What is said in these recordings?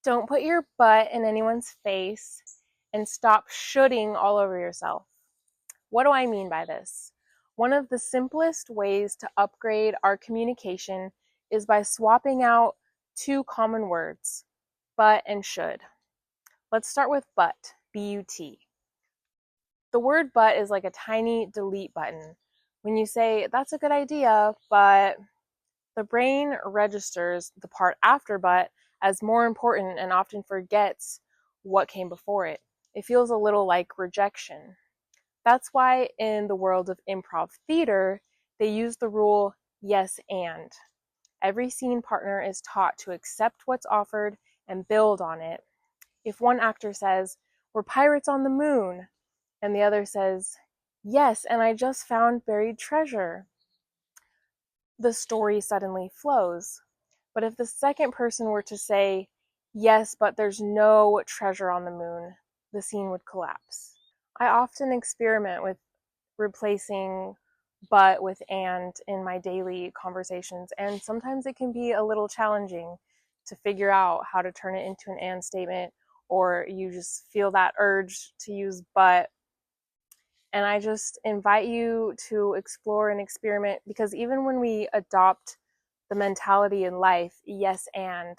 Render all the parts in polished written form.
Don't put your butt in anyone's face, and stop shoulding all over yourself. What do I mean by this? One of the simplest ways to upgrade our communication is by swapping out two common words, but and should. Let's start with but, B-U-T. The word but is like a tiny delete button. When you say, that's a good idea, but the brain registers the part after but as more important and often forgets what came before it. It feels a little like rejection. That's why in the world of improv theater, they use the rule yes and. Every scene partner is taught to accept what's offered and build on it. If one actor says, we're pirates on the moon, and the other says, yes, and I just found buried treasure, the story suddenly flows. But if the second person were to say, yes, but there's no treasure on the moon, the scene would collapse. I often experiment with replacing but with and in my daily conversations, and sometimes it can be a little challenging to figure out how to turn it into an and statement, or you just feel that urge to use but. And I just invite you to explore and experiment, because even when we adopt the mentality in life, yes and,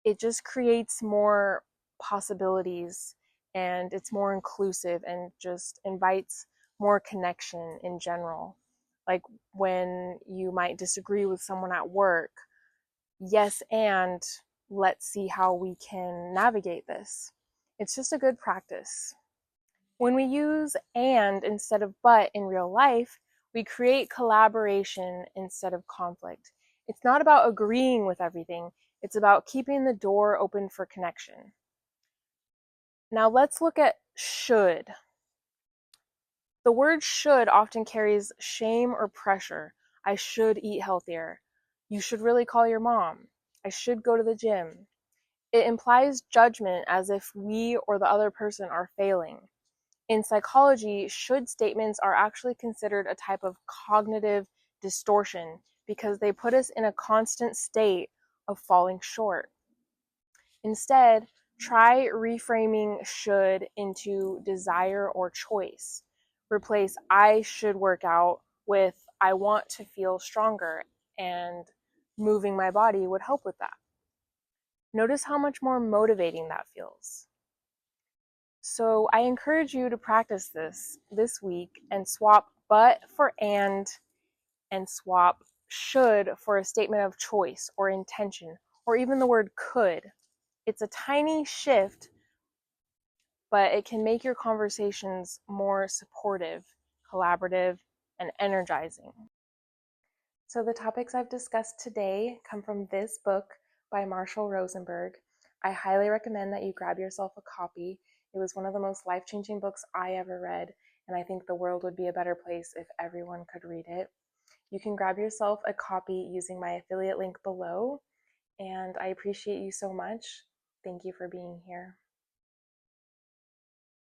it just creates more possibilities, and it's more inclusive and just invites more connection in general. Like when you might disagree with someone at work, yes and let's see how we can navigate this. It's just a good practice. When we use and instead of but in real life, we create collaboration instead of conflict. It's not about agreeing with everything, it's about keeping the door open for connection. Now let's look at should. The word should often carries shame or pressure. I should eat healthier. You should really call your mom. I should go to the gym. It implies judgment, as if we or the other person are failing. In psychology, should statements are actually considered a type of cognitive distortion because they put us in a constant state of falling short. Instead, try reframing should into desire or choice. Replace I should work out with I want to feel stronger, and moving my body would help with that. Notice how much more motivating that feels. So I encourage you to practice this week and swap but for and swap should for a statement of choice or intention, or even the word could. It's a tiny shift, but it can make your conversations more supportive, collaborative, and energizing. So the topics I've discussed today come from this book by Marshall Rosenberg. I highly recommend that you grab yourself a copy. It was one of the most life-changing books I ever read, and I think the world would be a better place if everyone could read it. You can grab yourself a copy using my affiliate link below, and I appreciate you so much. Thank you for being here.